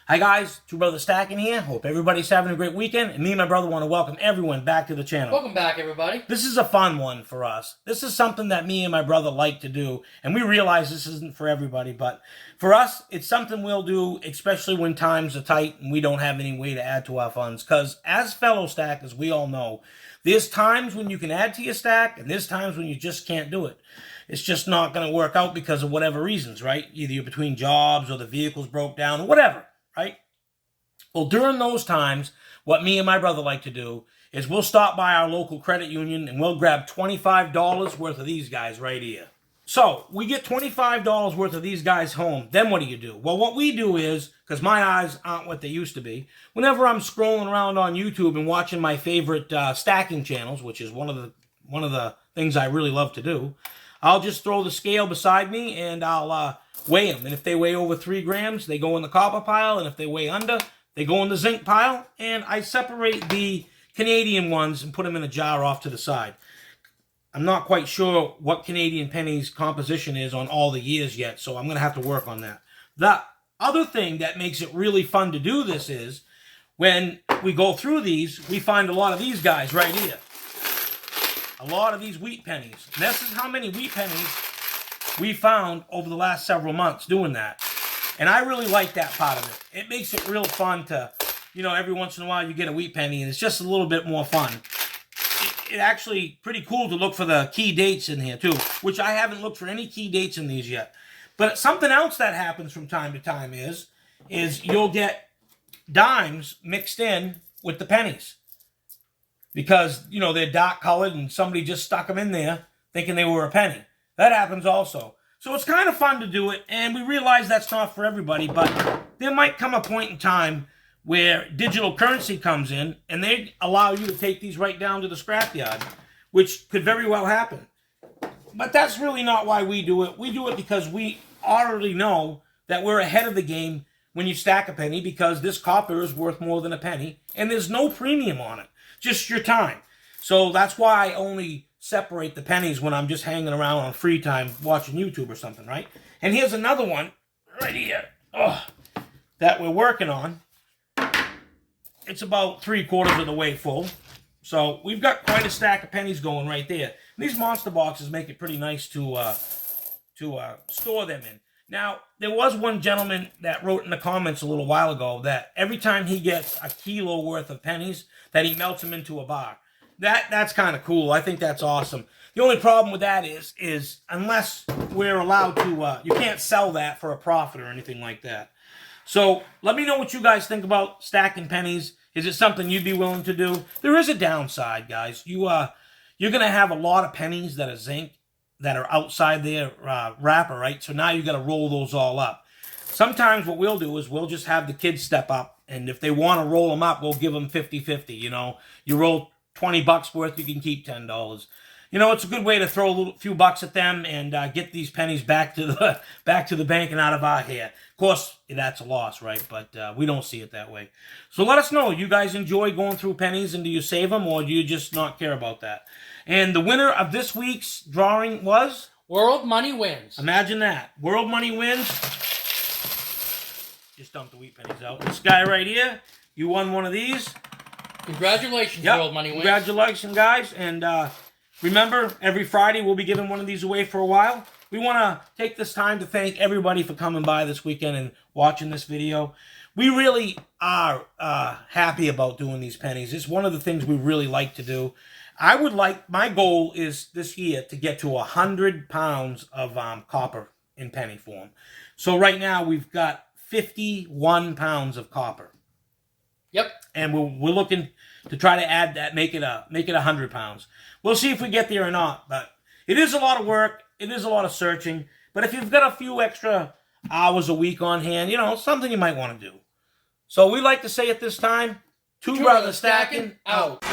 Hi guys, Two Brothers Stacking here. Hope everybody's having a great weekend. And me and my brother want to welcome everyone back to the channel. Welcome back, everybody. This is a fun one for us. This is something that me and my brother like to do. And we realize this isn't for everybody. But for us, it's something we'll do, especially when times are tight and we don't have any way to add to our funds. Because as fellow stackers, we all know, there's times when you can add to your stack and there's times when you just can't do it. It's just not going to work out because of whatever reasons, right? Either you're between jobs or the vehicles broke down or whatever. Right? Well, during those times, what me and my brother like to do is we'll stop by our local credit union and we'll grab $25 worth of these guys right here. So we get $25 worth of these guys home. Then what do you do? Well, what we do is, because my eyes aren't what they used to be, whenever I'm scrolling around on YouTube and watching my favorite stacking channels, which is one of the things I really love to do, I'll just throw the scale beside me and I'll weigh them. And if they weigh over 3 grams, they go in the copper pile. And if they weigh under, they go in the zinc pile. And I separate the Canadian ones and put them in a jar off to the side. I'm not quite sure what Canadian pennies composition is on all the years yet, so I'm going to have to work on that. The other thing that makes it really fun to do this is when we go through these, we find a lot of these guys right here. A lot of these wheat pennies. And this is how many wheat pennies we found over the last several months doing that. And I really like that part of it. It makes it real fun to, every once in a while you get a wheat penny and it's just a little bit more fun. It's actually pretty cool to look for the key dates in here too, which I haven't looked for any key dates in these yet. But something else that happens from time to time is you'll get dimes mixed in with the pennies. Because, they're dark colored and somebody just stuck them in there thinking they were a penny. That happens also. So it's kind of fun to do it, and we realize that's not for everybody, but there might come a point in time where digital currency comes in, and they allow you to take these right down to the scrapyard, which could very well happen. But that's really not why we do it. We do it because we already know that we're ahead of the game when you stack a penny, because this copper is worth more than a penny, and there's no premium on it. Just your time. So that's why I only separate the pennies when I'm just hanging around on free time watching YouTube or something, right? And here's another one right here that we're working on. It's about 3/4 of the way full. So we've got quite a stack of pennies going right there. And these monster boxes make it pretty nice to store them in. Now, there was one gentleman that wrote in the comments a little while ago that every time he gets a kilo worth of pennies, that he melts them into a bar. That's kind of cool. I think that's awesome. The only problem with that is unless we're allowed to, you can't sell that for a profit or anything like that. So let me know what you guys think about stacking pennies. Is it something you'd be willing to do? There is a downside, guys. You're going to have a lot of pennies that are zinc, that are outside their wrapper, right? So now you got to roll those all up. Sometimes what we'll do is we'll just have the kids step up, and if they want to roll them up, we'll give them 50-50, You roll $20 worth, you can keep $10. It's a good way to throw a few bucks at them and get these pennies back to the bank and out of our hair. Of course, that's a loss, right? But we don't see it that way. So let us know. You guys enjoy going through pennies, and do you save them, or do you just not care about that? And the winner of this week's drawing was? World Money Wins. Imagine that. World Money Wins. Just dump the wheat pennies out. This guy right here, you won one of these. Congratulations, World Money Wins. Congratulations, guys. And remember, every Friday we'll be giving one of these away for a while. We want to take this time to thank everybody for coming by this weekend and watching this video. We really are happy about doing these pennies. It's one of the things we really like to do. My goal is this year to get to 100 pounds of copper in penny form. So right now we've got 51 pounds of copper. Yep. And we're looking to try to add that, make it 100 pounds. We'll see if we get there or not, but it is a lot of work. It is a lot of searching. But if you've got a few extra hours a week on hand, something you might want to do. So we like to say at this time, Two Brothers Stacking out.